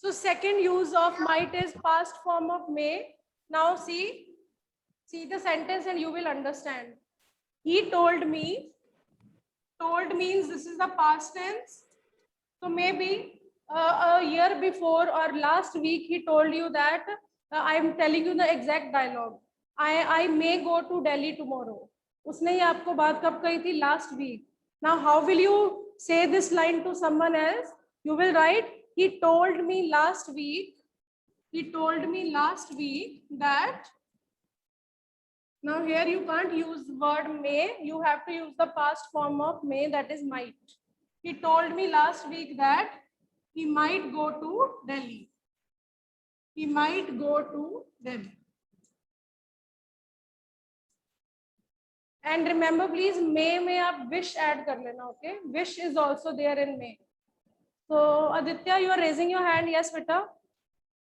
So second use of might is past form of may. Now see the sentence and you will understand. He told me. Told means this is the past tense. So maybe a year before or last week he told you that I am telling you the exact dialogue. I may go to Delhi tomorrow. उसने ये आपको बात कब कही थी? Last week. Now how will you say this line to someone else? You will write, he told me last week. He told me last week that. Now here you can't use word may. You have to use the past form of may, that is might. He told me last week that he might go to Delhi. He might go to Delhi. And remember, please, may में आप wish add कर लेना, okay? Wish is also there in may. So Aditya, you are raising your hand. Yes, beta.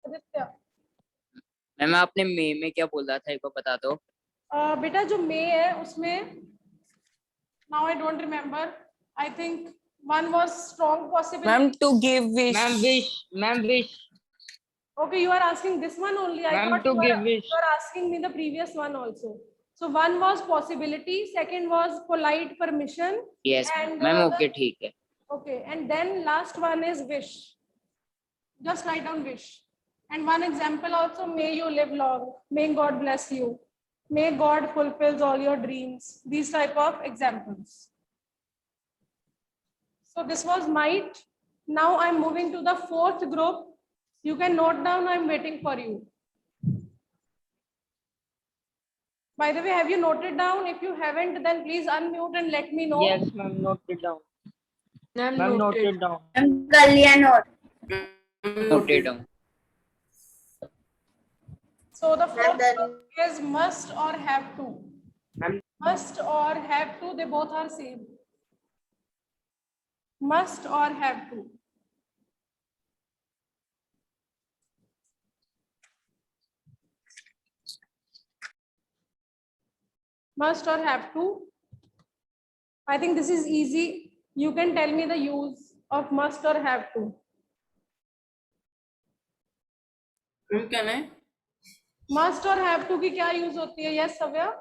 Aditya. Ma'am आपने मे में क्या बोला था एक बार बता दो. बेटा जो may है उसमें now I don't remember. I think one was strong possibility. Ma'am, to give wish. Ma'am wish. Okay, you are asking this one only. I thought you are asking me the previous one also. So one was possibility, second was polite permission. Yes, ma'am. Okay, ठीक है. Okay, and then last one is wish. Just write down wish. And one example also, may you live long. May God bless you. May God fulfills all your dreams. These type of examples. So this was might. Now I'm moving to the fourth group. You can note down, I'm waiting for you. By the way, have you noted down? If you haven't, then please unmute and let me know. Yes, ma'am, noted down. Ma'am, noted down. Noted down. So the fourth group is must or have to. Must or have to, they both are same. Must or have to. Must or have to. I think this is easy. You can tell me the use of must or have to. Can I? Must or have to की क्या use होती है? Yes, Savya.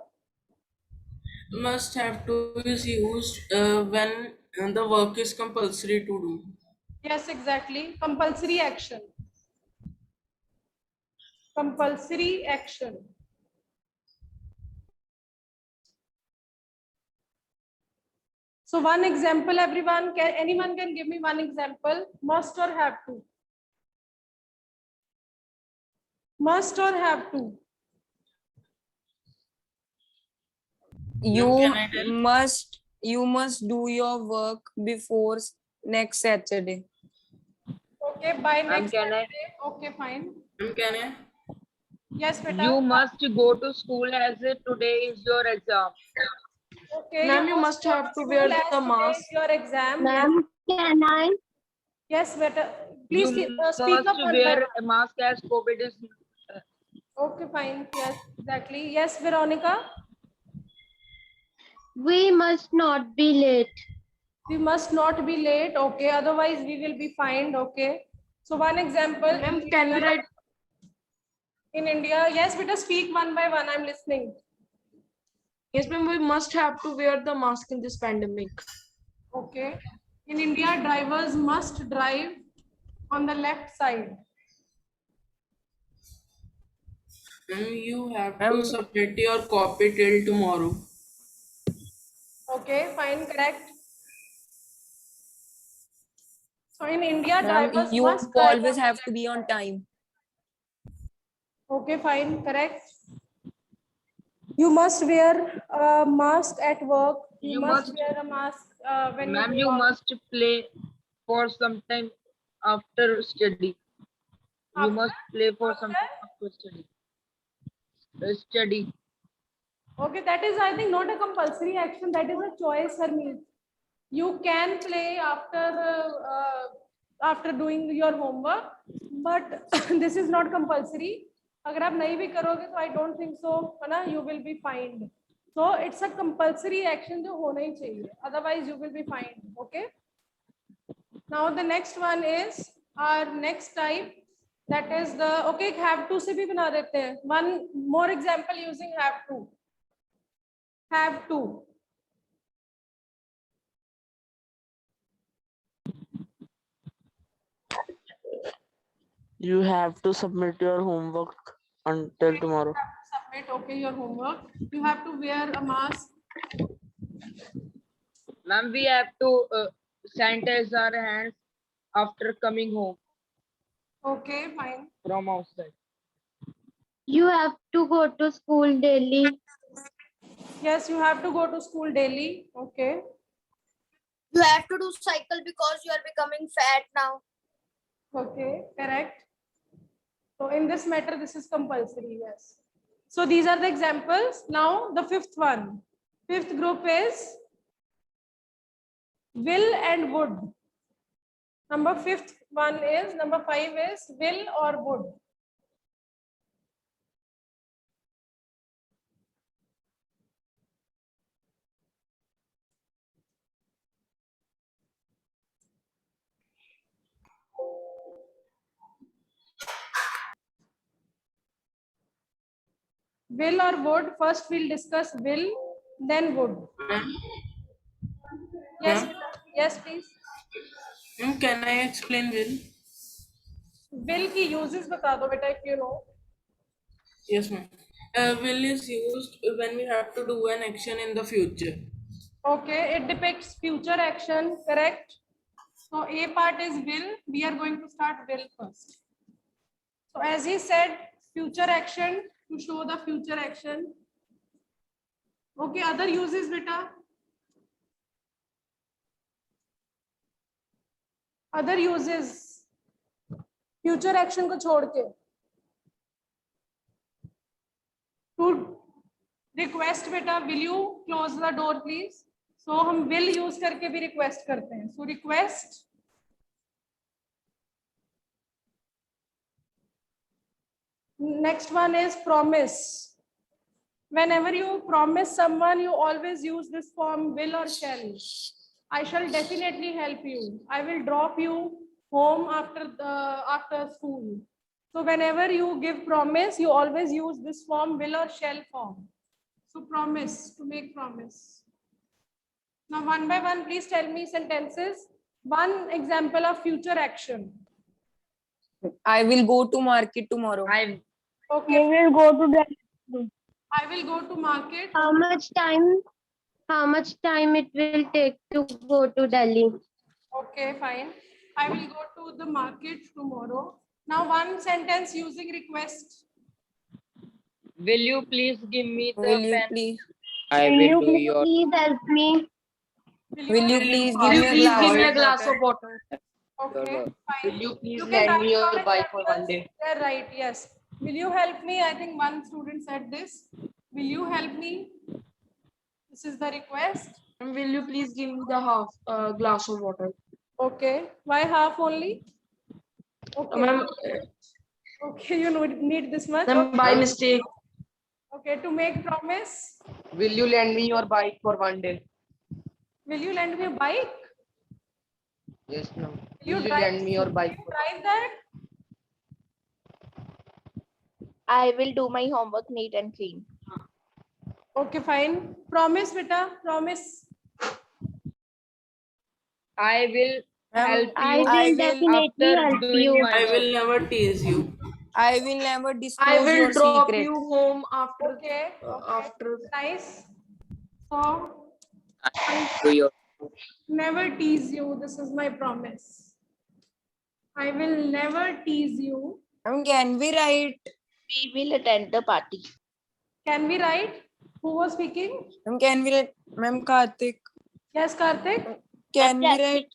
Must have to is used when the work is compulsory to do. Yes, exactly. Compulsory action. Compulsory action. So one example, everyone, anyone can give me one example. Must or have to? Must or have to? You Can I tell? must do your work before next Saturday. Okay, by next can I- Saturday. Okay, fine. Can I? Yes, beta. You must go to school as today is your exam. Okay. Ma'am, you must have to wear school as the today mask. is your exam. Ma'am, can I? Yes, beta. Please You speak must up one by wear one. a mask as COVID is. Okay, fine. Yes, exactly. Yes, Veronica. We must not be late. We must not be late. Okay, otherwise we will be fined. Okay. So one example. Ma'am, can we write? In India? Yes, beta. Speak one by one. I'm listening. Yes, ma'am, we must have to wear the mask in this pandemic. Okay. In India, drivers must drive on the left side. You have to submit your copy till tomorrow. Okay, fine, correct. So in India, Ma'am, drivers you must drive always on have the to be left on side. time. Okay, fine, correct. You must wear a mask at work. You must wear a mask when Ma'am, you you go out. must play for some time after study. You must play for some time after study. Study. Okay, that is, I think, not a compulsory action. That is a choice, Harmeet. You can play after doing your homework, but this is not compulsory. अगर आप नहीं भी करोगे तो I don't think so, है ना? You will be fined. So it's a compulsory action जो होना ही चाहिए. Otherwise you will be fined. Okay. Now the next one is our next type. That is the okay. Have to से भी बना देते हैं. One more example using have to. Have to. You have to submit your homework until tomorrow. You have to submit okay your homework. You have to wear a mask. Ma'am, we have to sanitize our hands after coming home Okay, fine. from outside. You have to go to school daily. Yes, you have to go to school daily. Okay. You have to do cycle because you are becoming fat now. Okay, correct. So in this matter, this is compulsory, yes. So these are the examples. Now the fifth one. Fifth group is will and would. Fifth one is, number 5 is will or would. Will or would, first we'll discuss will, then would. Yes, Ma'am? yes, please. Can I explain will? Will की uses बता दो बेटा, if you know. Yes, ma'am. Will is used when we have to do an action in the future. Okay, it depicts future action, correct? So A part is will. We are going to start will first. So as he said, future action, to show the future action. Okay, other uses beta. Other uses. Future action को छोड़ के. To request beta, will you close the door please? So हम will use करके भी request करते हैं. So request. Next one is promise. Whenever you promise someone, you always use this form will or shall. I shall definitely help you. I will drop you home after school. So whenever you give promise, you always use this form will or shall form. So promise, to make promise. Now one by one, please tell me sentences. One example of future action. I will go to market tomorrow. I Okay, will go to the. I will go to market. How much time it will take to go to Delhi? Okay, fine. I will go to the market tomorrow. Now one sentence using request. will you please give me the Will you pen? please? I Will you will do your. please help me? Will you please Will give you me a please glass? give me a glass of water? Okay, fine. Will you please can lend write me your down bike for one examples. day? They're right, yes. Will you help me? I think one student said this. Will you help me? This is the request. And will you please give me the half glass of water? Okay. Why half only? Okay. Ma'am, Okay, you need this much. ma'am, Okay. by mistake. Okay, to make promise. Will you lend me your bike for one day? Will you lend me a bike? Yes, no. Will Will you drive- lend me your bike? Will you drive that? I will do my homework neat and clean. Okay, fine. Promise, beta. Promise. I will help I you will definitely after help doing you. my I job. will never tease you. I will never disclose your drop secret. you home after Okay. after Nice. So Do your. never tease you. This is my promise. I will never tease you. Can we write? We will attend the party. Can we write? Who was speaking? Can we write? Ma'am Karthik. Yes, Karthik. Can we write?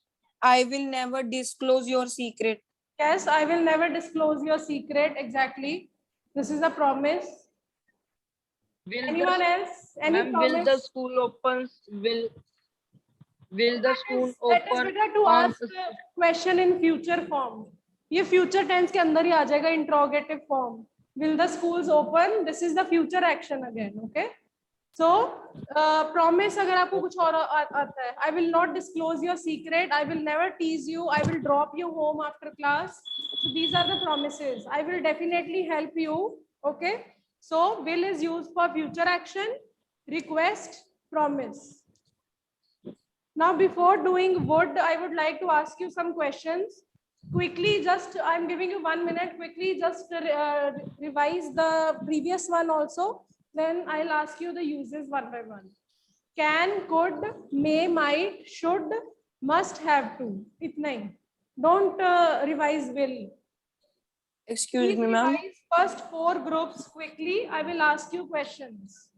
I will never disclose your secret. Yes, I will never disclose your secret. Exactly. This is a promise. Anyone else? Any Ma'am, promise? will the school opens? Will the school That is open better to on? ask the question in future form. ये future tense के अंदर ही आ जाएगा interrogative form. Will the schools open? This is the future action again. Okay. So promise अगर आपको कुछ और आता है. I will not disclose your secret. I will never tease you. I will drop you home after class. So these are the promises. I will definitely help you. Okay. So will is used for future action, request, promise. Now, before doing would, I would like to ask you some questions. Quickly, just I'm giving you 1 minute. Quickly, just revise the previous one also. Then I'll ask you the uses one by one. Can, could, may, might, should, must, have to. Itna hi. Don't revise will. Excuse Please me, ma'am. revise first 4 groups quickly. I will ask you questions.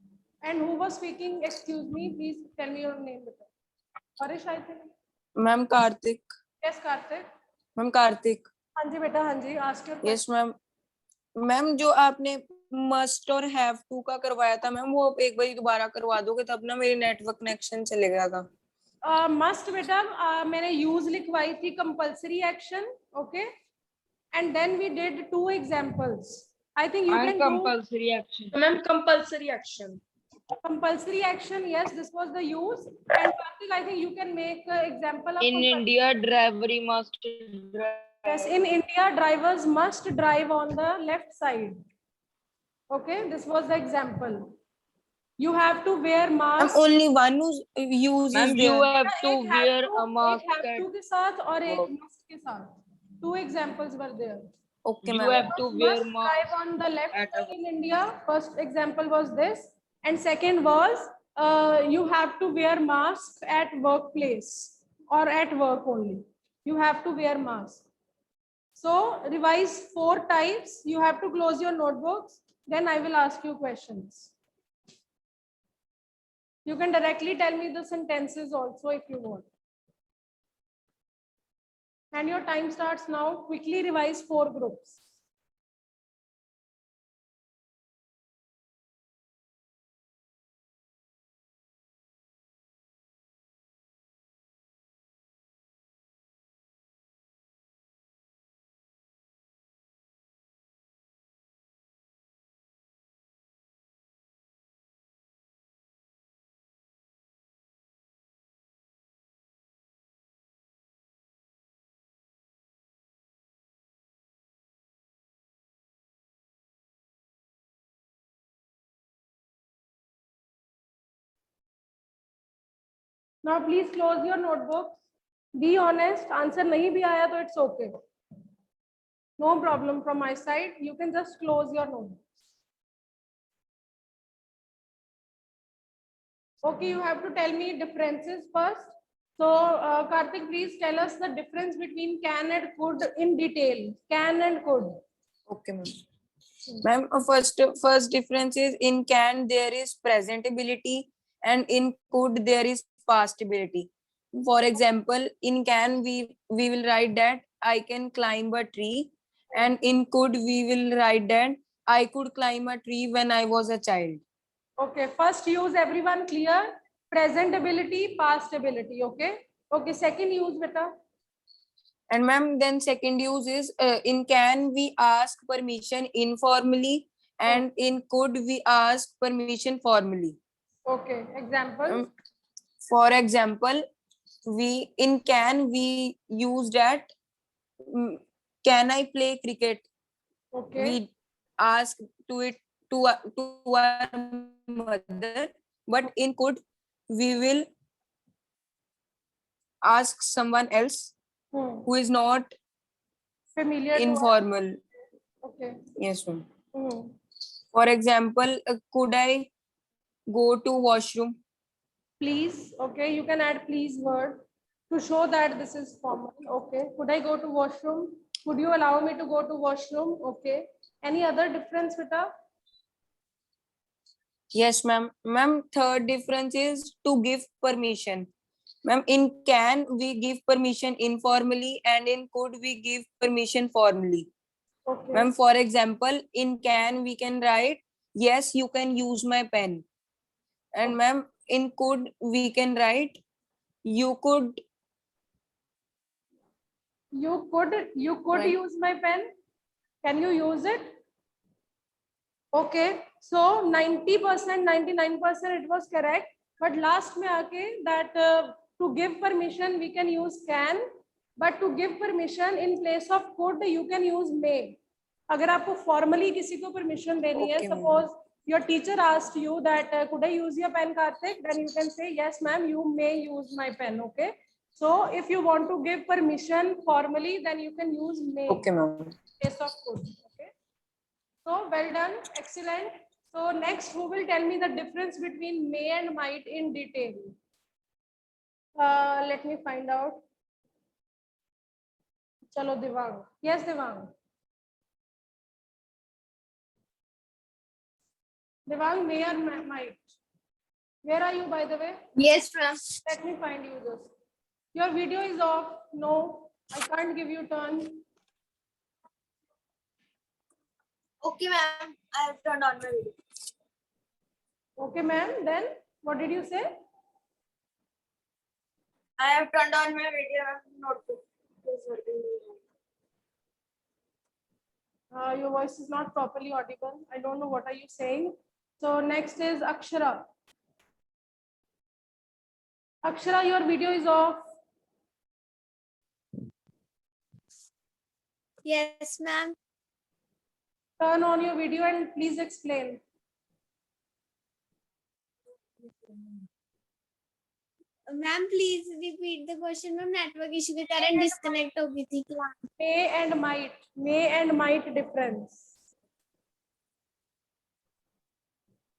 And who was speaking? Excuse me. Please tell me your name. Harish, I think. Ma'am, Karthik. Yes, Karthik. Ma'am, Karthik. हाँ जी बेटा, हाँ जी. Ask your Yes, question. ma'am. Ma'am जो आपने must और have to का करवाया था ma'am, वो एक बार दोबारा करवा दोगे तब ना मेरी नेटवर्क कनेक्शन चले गया था. Must बेटा, मैंने use लिखवाई थी compulsory action, okay? And then we did 2 examples. I think you And can do compulsory action. Ma'am, compulsory action. compulsory action. Yes, this was the use. And Karthik, I think you can make an example of In compulsory. India, driver must drive. Yes, in India, drivers must drive on the left side. Okay, this was the example. You have to wear Ma'am, mask. only one use is Ma'am, you there. have to एक have wear to- a mask एक have at to के साथ और एक work. must के साथ. 2 examples were there. Okay, You ma'am. have to wear Must drive mask on the left at side a in India. First example was this, and second was you have to wear mask at workplace or at work only. You have to wear mask. So revise 4 types. You have to close your notebooks. Then I will ask you questions. You can directly tell me the sentences also if you want. And your time starts now. Quickly revise 4 groups. Now please close your notebooks. Be honest. Answer nahi bhi aaya to it's okay. No problem from my side. You can just close your notebooks. Okay, you have to tell me differences first. So, Karthik, please tell us the difference between can and could in detail. Can and could. Okay, ma'am. Ma'am, first difference is in can there is present ability and in could there is past ability. For example, in can we will write that I can climb a tree, and in could we will write that I could climb a tree when I was a child. Okay, first use everyone clear. Present ability, past ability. Okay. Okay, second use beta. And ma'am, then second use is in can we ask permission informally, and in could we ask permission formally. Okay, example. For example, we in can we use that can I play cricket? Okay. We ask to it to our mother, but in could we will ask someone else who is not Familiar to us. informal. Okay. Yes, ma'am. For example, could I go to washroom? Please. Okay, you can add please word to show that this is formal. Okay. Could I go to washroom? Could you allow me to go to washroom? Okay. Any other difference, Vita? Yes, ma'am. Ma'am, third difference is to give permission. Ma'am, in can we give permission informally, and in could we give permission formally. Okay. Ma'am, for example, in can we can write, yes, you can use my pen. And ma'am, in could we can write, you could Right. Use my pen. Can you use it? Okay. So 90%, 99% it was correct. But last mein aake that to give permission we can use can, but to give permission in place of could you can use may. अगर आपको formally किसी को permission देनी है, Okay, ma'am. suppose your teacher asked you that could I use your pen, Karthik, then you can say yes ma'am, you may use my pen. Okay, so if you want to give permission formally, then you can use may Okay, ma'am. in place of could. Okay, so well done, excellent. So next, who will tell me the difference between may and might in detail? Let me find out. Chalo, Devang. Yes, Devang. Devang, may or might? Where are you, by the way? Yes, ma'am. Let me find you just. Your video is off. No, I can't give you turn. Okay, ma'am. I have turned on my video. Okay, ma'am. Then what did you say? I have turned on my video. Notebook is working. Your voice is not properly audible. I don't know what are you saying. So next is Akshara. Akshara, your video is off. Yes, ma'am. Turn on your video and please explain. Ma'am, please repeat the question. Ma'am, network issue के कारण disconnect हो गई थी class. May and might difference.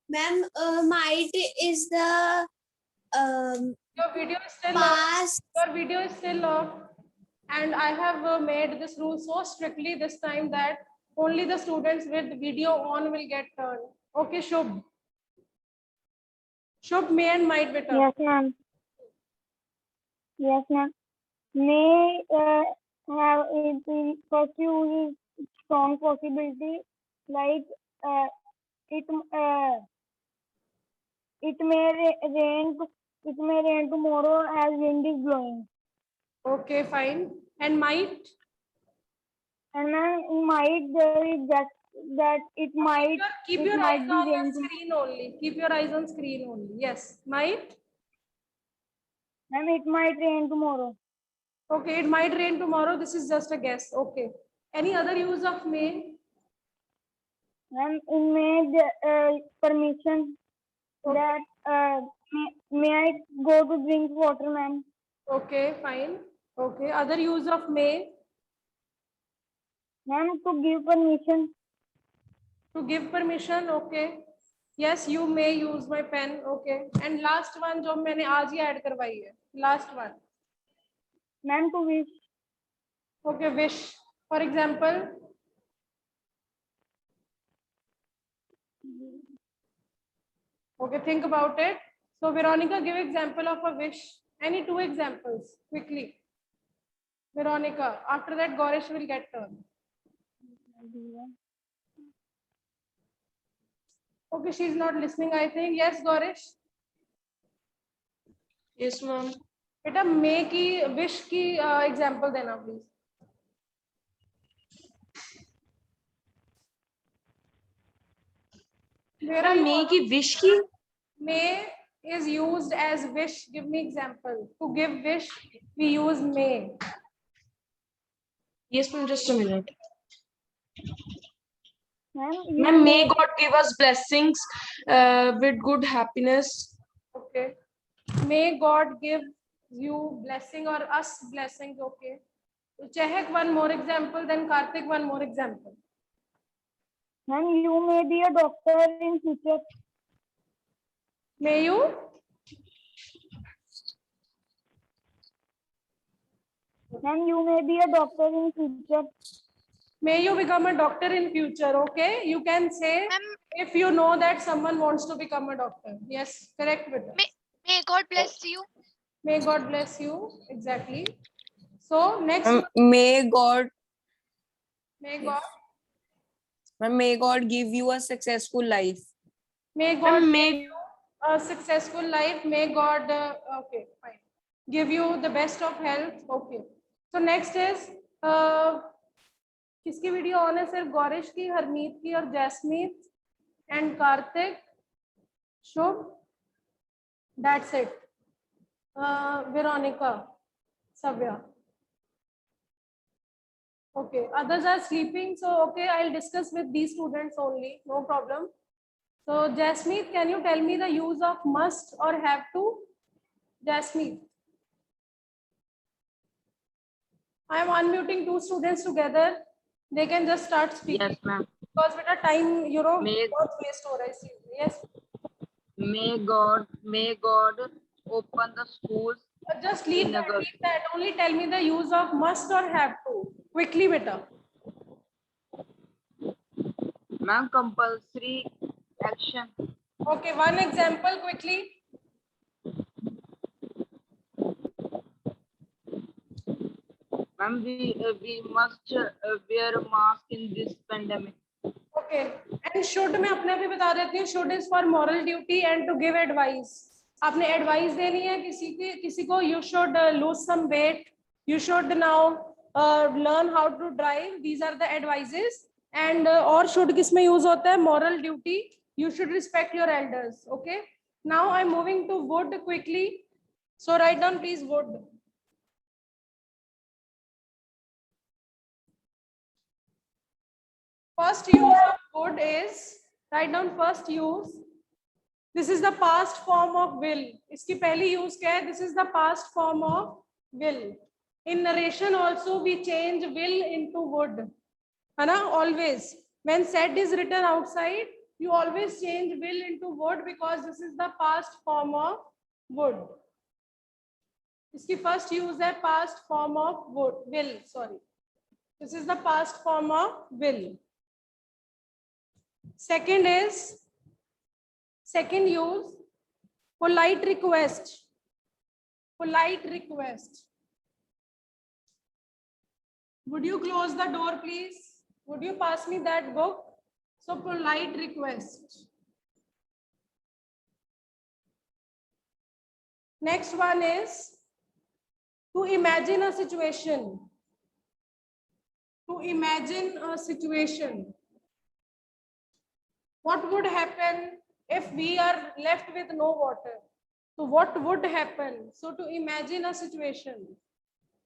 Ma'am, might is the Your video is still past. Your video is still off, and I have made this rule so strictly this time that only the students with video on will get turn. Okay, Shubh. Shubh, may and might be turn. Yes, ma'am. Yes, ma'am. May have it first use strong possibility like it may rain tomorrow as wind is blowing. Okay, fine. And might? And ma'am, might there is just that it might Keep it your might eyes be on rain the screen only. Keep your eyes on screen only. Yes, might. ma'am, it might rain tomorrow. Okay, it might rain tomorrow. This is just a guess. Okay. Any other use of may? Ma'am, in May the permission that may I go to drink water, ma'am? Okay, fine. Okay. Other use of may? Ma'am, to give permission. To give permission. Okay. Yes, you may use my pen. Okay. And last one जो मैंने आज ही add करवाई है. Last one. Ma'am, to wish. Okay, wish. For example. Okay, think about it. So Veronica, give example of a wish. Any two examples quickly. Veronica. After that, Gaurish will get turn. Okay, she's not listening, I think. Yes, Gaurish. Yes, ma'am. बेटा मे की wish की example देना please. May की wish की? May is used as wish. Give me example. To give wish, we use may. Yes, ma'am. Just a minute. Ma'am, May God give us blessings with good happiness. Okay. May God give you blessing or us blessings. Okay. So Chehek, one more example. Then Karthik, one more example. ma'am, you may be a doctor in future. May you? Ma'am, you may be a doctor in future. May you become a doctor in future. Okay. You can say if you know that someone wants to become a doctor. Yes, correct. May God bless you. May God bless you. Exactly. So next, May God may God give you a successful life. May God May give you a successful life. May God, okay, fine. Give you the best of health. Okay. So next is, किसकी video on है? सिर्फ गौरिश की, हरमीत की और Jasmeet and Kartik, Shubh. That's it. Veronica, Savya. Okay, others are sleeping. So, okay, I'll discuss with these students only. No problem. So, Jasmeet, can you tell me the use of must or have to? Jasmeet. I am unmuting two students together. They can just start speaking. Yes, ma'am. Because with a time, you know, May- बहुत waste हो रहा है इसीलिए. Yes. May God open the schools But just in leave that. August. Leave that. Only tell me the use of must or have to. Quickly, beta. Ma'am, compulsory action. Okay, one example quickly. Ma'am, we must wear a mask in this pandemic. Okay. And should मैं अपने भी बता देती हूँ. Should is for moral duty and to give advice. आपने advice देनी है किसी को. You should lose some weight. You should now learn how to drive. These are the advices. And और should किस में use होता है? Moral duty. You should respect your elders. Okay. Now I'm moving to would quickly. So write down please would. First use of would is, write down first use. This is the past form of will. इसकी पहली use क्या है? This is the past form of will. In narration also we change will into would. है ना? Always. When said is written outside, you always change will into would because this is the past form of would. इसकी first use है past form of would. Will. Sorry. This is the past form of will. Second is, second use, polite request. Polite request. Would you close the door, please? Would you pass me that book? So, polite request. Next one is to imagine a situation. To imagine a situation. What would happen if we are left with no water? So what would happen? So to imagine a situation.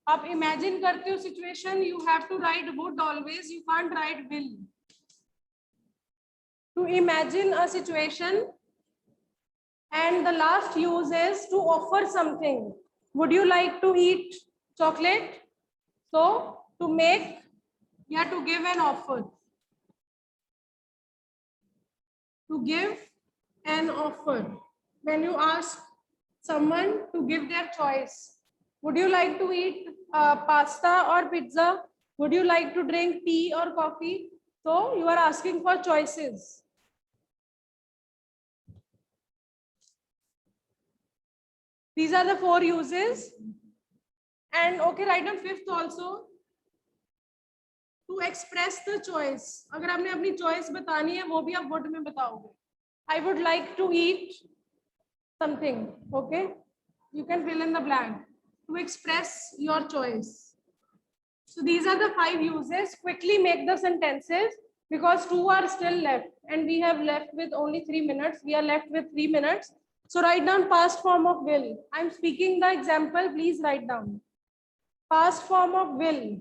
आप imagine करते हो situation, you have to write would always, you can't write will. To imagine a situation. And the last use is to offer something. Would you like to eat chocolate? So to make, you have to give an offer. To give an offer. When you ask someone to give their choice, would you like to eat pasta or pizza? Would you like to drink tea or coffee? So you are asking for choices. These are the 4 uses. And okay, write down fifth also. To express the choice. अगर आपने अपनी choice बतानी है, वो भी आप would में बताओगे. I would like to eat something. Okay, you can fill in the blank to express your choice. So these are the 5 uses. Quickly make the sentences because 2 are still left, and we have left with only 3 minutes. We are left with 3 minutes. So write down past form of will. I'm speaking the example. Please write down. Past form of will.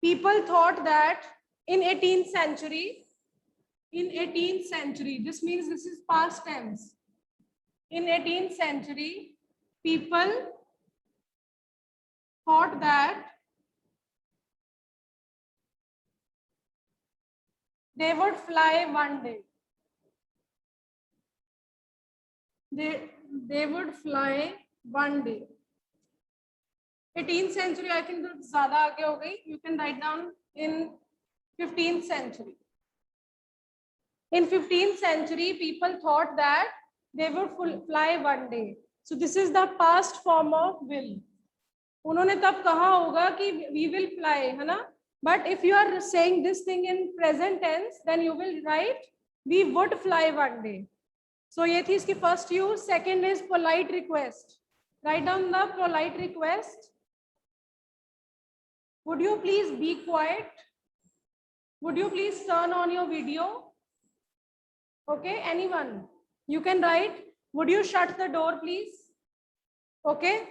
People thought that in 18th century, this means this is past tense. In 18th century, people thought that they would fly one day. They would fly one day. 18th century, I think ज़्यादा आगे हो गई. You can write down in 15th century. In 15th century, people thought that they would fly one day. So this is the past form of will. उन्होंने तब कहा होगा कि we will fly, है ना? But if you are saying this thing in present tense, then you will write we would fly one day. So ये थी इसकी first use. Second is polite request. Write down the polite request. Would you please be quiet? Would you please turn on your video? Okay, anyone? You can write, would you shut the door, please? Okay.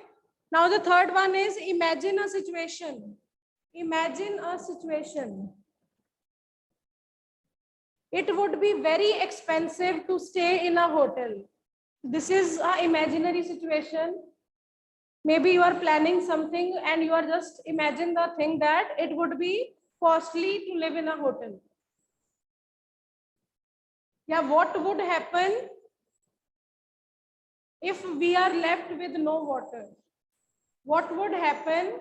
Now the third one is imagine a situation. imagine a situation. It would be very expensive to stay in a hotel. This is an imaginary situation. Maybe you are planning something and you are just imagine the thing that it would be costly to live in a hotel. Yeah, what would happen if we are left with no water? What would happen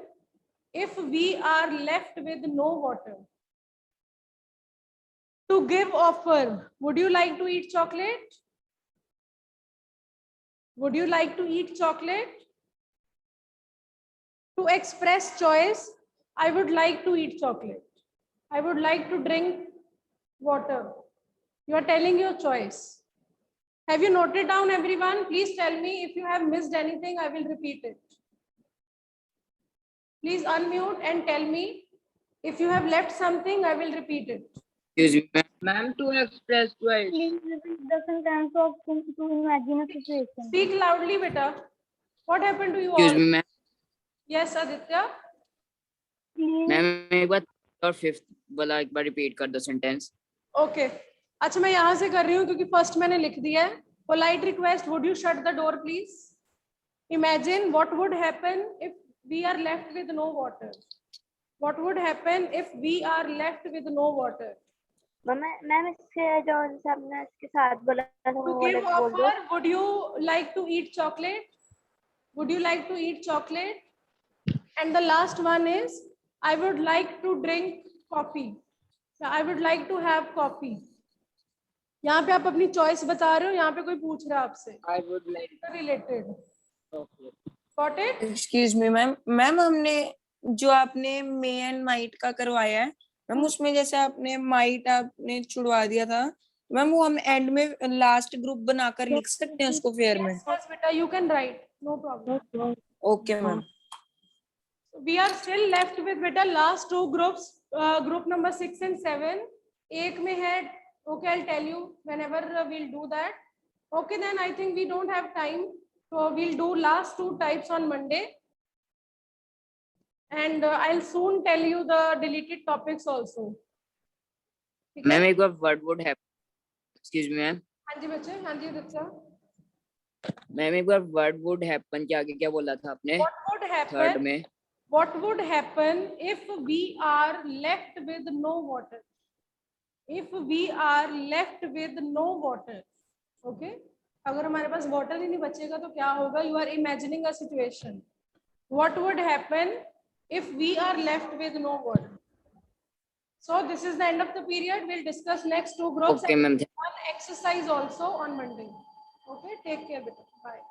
if we are left with no water? To give offer, would you like to eat chocolate? Would you like to eat chocolate? To express choice, I would like to eat chocolate. I would like to drink water. You are telling your choice. Have you noted down, everyone? Please tell me if you have missed anything, I will repeat it. Please unmute and tell me if you have left something, I will repeat it. Excuse me, ma'am. Ma'am, to express choice. Please repeat the sentence of to imagine a situation. Speak loudly, beta. What happened to you Excuse all? me, ma'am. Yes, Aditya. Please ma'am एक बार और fifth वाला एक बार repeat कर दो sentence. Okay. अच्छा, मैं यहाँ से कर रही हूँ क्योंकि फर्स्ट मैंने लिख दिया है. Polite request, would you shut the door, please? Imagine what would happen if we are left with no water. What would happen if we are left with no water? Ma'am इससे जो सबने इसके साथ बोला था वो To वाले give बोल दो. offer, would you like to eat chocolate? Would you like to eat chocolate? And the last one is, I would like to drink coffee. I would like to have coffee. यहाँ पे आप अपनी choice बता रहे हो, यहाँ पे कोई पूछ रहा है आपसे. I would like. Related. Okay. Got it? Excuse me ma'am. Ma'am हमने जो आपने मे एंड माइट का करवाया है मैम, उसमें जैसे आपने माइट आपने छुड़वा दिया था मैम, वो हम एंड में लास्ट ग्रुप बनाकर लिख सकते हैं उसको फेयर में. Yes, beta, you can write. No problem. Okay ma'am. We are still left with beta last two groups, group number 6 and 7. एक में है, okay, I'll tell you whenever we'll do that. Okay, then I think we don't have time. So we'll do last two types on Monday. And I'll soon tell you the deleted topics also. ठीक है? Ma'am एक बार word would happen. Excuse me ma'am. हाँ जी बच्चे, हाँ जी दीक्षा. Ma'am एक बार वर्ड वुड हैपन के आगे क्या बोला था आपने What would थर्ड happen? में? What would happen if we are left with no water? If we are left with no water, okay? अगर हमारे पास water ही नहीं बचेगा तो क्या होगा? You are imagining a situation. What would happen if we are left with no water? So this is the end of the period. We'll discuss next two groups Okay, and ma'am. one exercise also on Monday. Okay, take care, beta. Bye.